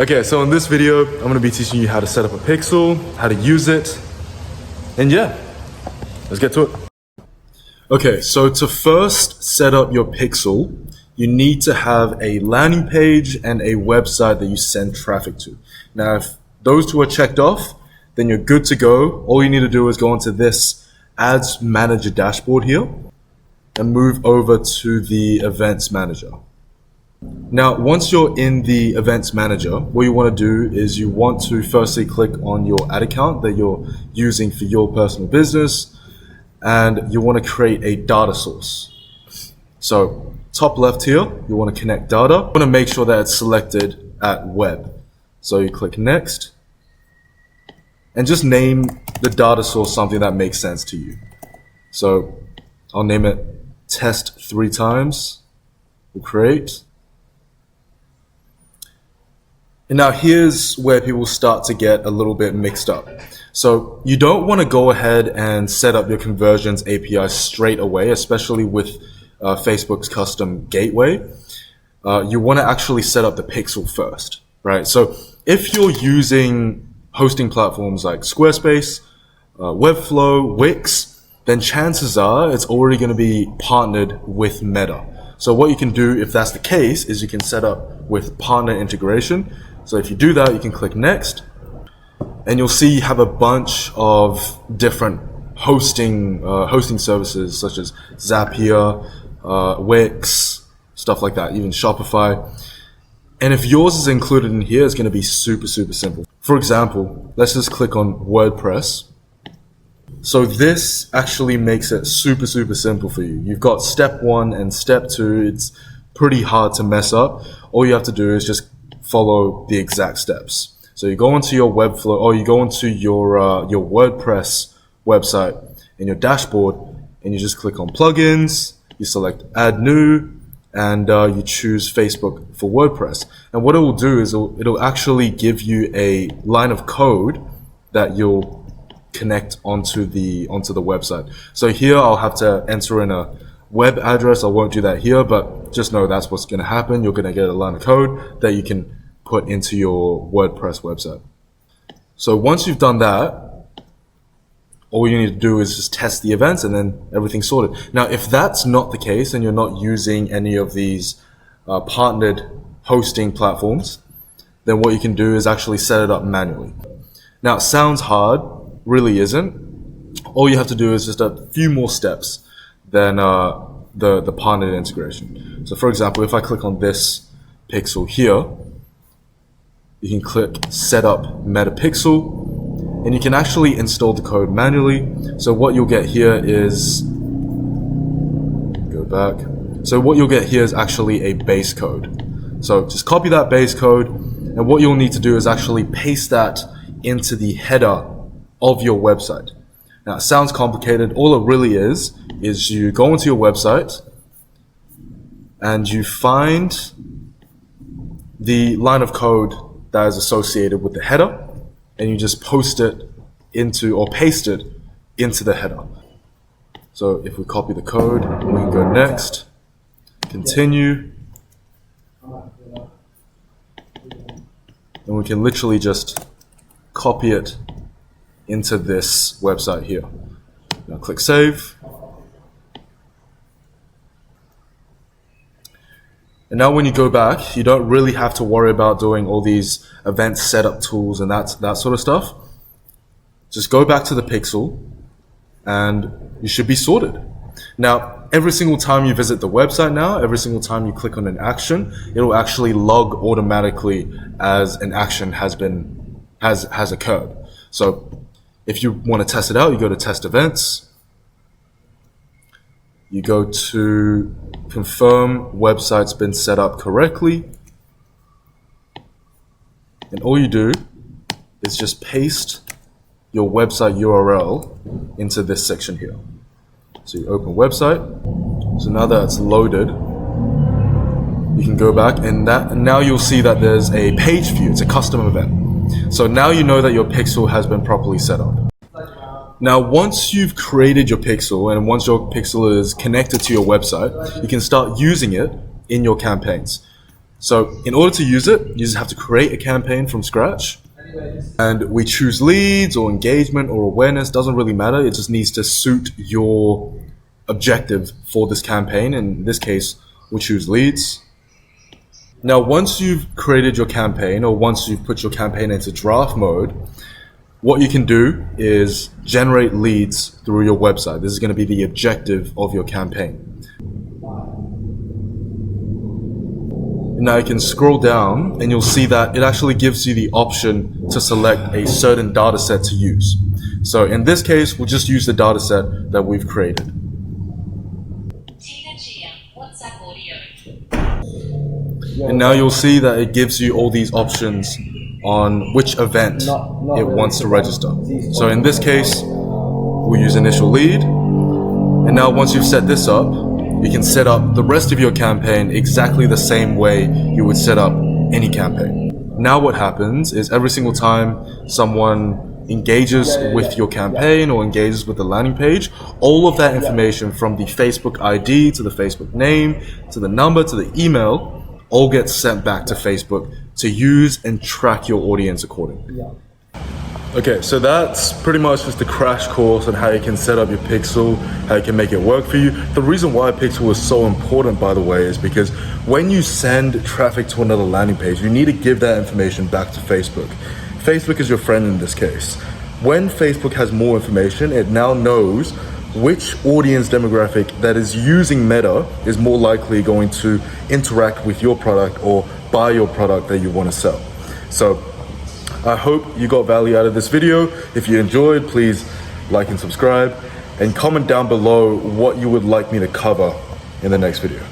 Okay, so in this video, I'm gonna be teaching you how to set up a pixel, how to use it, and yeah, let's get to it. Okay, so to first set up your pixel, you need to have a landing page and a website that you send traffic to. Now, if those two are checked off, then you're good to go. All you need to do is go into this Ads Manager dashboard here and move over to the Events Manager. Now, once you're in the Events Manager, what you want to do is you want to firstly click on your ad account that you're using for your personal business, and you want to create a data source. So top left here, you want to connect data. You want to make sure that it's selected at web. So you click next and just name the data source something that makes sense to you. So I'll name it test 3 times. We'll create. And now here's where people start to get a little bit mixed up. So you don't want to go ahead and set up your conversions API straight away, especially with Facebook's custom gateway. You want to actually set up the pixel first, right? So if you're using hosting platforms like Squarespace, Webflow, Wix, then chances are it's already going to be partnered with Meta. So what you can do if that's the case is you can set up with partner integration. So if you do that, you can click next, and you'll see you have a bunch of different hosting services such as Zapier, Wix, stuff like that, even Shopify. And if yours is included in here, it's going to be super simple. For example, let's just click on WordPress. So this actually makes it super simple for you. You've got step 1 and step 2. It's pretty hard to mess up. All you have to do is just follow the exact steps. So you go into your Webflow, or you go into your WordPress website in your dashboard, and you just click on plugins. You select add new, and you choose Facebook for WordPress. And what it will do is it'll actually give you a line of code that you'll connect onto the website. So here I'll have to enter in a web address. I won't do that here, but just know that's what's going to happen. You're going to get a line of code that you can put into your WordPress website. So once you've done that, all you need to do is just test the events, and then everything's sorted. Now, if that's not the case and you're not using any of these partnered hosting platforms, then what you can do is actually set it up manually. Now, it sounds hard, really isn't. All you have to do is just a few more steps than the partnered integration. So for example, if I click on this pixel here, you can click set up Metapixel, and you can actually install the code manually. So what you'll get here is, go back. So what you'll get here is actually a base code. So just copy that base code, and what you'll need to do is actually paste that into the header of your website. Now it sounds complicated. All it really is you go into your website and you find the line of code that is associated with the header, and you just paste it into the header. So if we copy the code, we can go next, continue, and we can literally just copy it into this website here. Now click save. And now when you go back, you don't really have to worry about doing all these event setup tools and that sort of stuff. Just go back to the pixel and you should be sorted. Now, every single time you visit the website now, every single time you click on an action, it'll actually log automatically as an action has occurred. So if you want to test it out, you go to test events. You go to confirm website's been set up correctly. And all you do is just paste your website URL into this section here. So you open website. So now that it's loaded, you can go back, and now you'll see that there's a page view. It's a custom event. So now you know that your pixel has been properly set up. Now, once you've created your pixel and once your pixel is connected to your website, you can start using it in your campaigns. So in order to use it, you just have to create a campaign from scratch. And we choose leads or engagement or awareness, doesn't really matter. It just needs to suit your objective for this campaign. In this case, we'll choose leads. Now, once you've created your campaign or once you've put your campaign into draft mode, what you can do is generate leads through your website. This is going to be the objective of your campaign. Now you can scroll down and you'll see that it actually gives you the option to select a certain data set to use. So in this case, we'll just use the data set that we've created. And now you'll see that it gives you all these options on which event it wants to register. So in this case, we'll use initial lead. And now once you've set this up, you can set up the rest of your campaign exactly the same way you would set up any campaign. Now what happens is every single time someone engages with your campaign or engages with the landing page, all of that information from the Facebook ID to the Facebook name, to the number, to the email, all gets sent back to Facebook to use and track your audience accordingly. Okay, so that's pretty much just a crash course on how you can set up your pixel, how you can make it work for you. The reason why pixel is so important, by the way, is because when you send traffic to another landing page, you need to give that information back to Facebook. Facebook is your friend in this case. When Facebook has more information, it now knows which audience demographic that is using Meta is more likely going to interact with your product or buy your product that you want to sell. So I hope you got value out of this video. If you enjoyed, please like and subscribe and comment down below what you would like me to cover in the next video.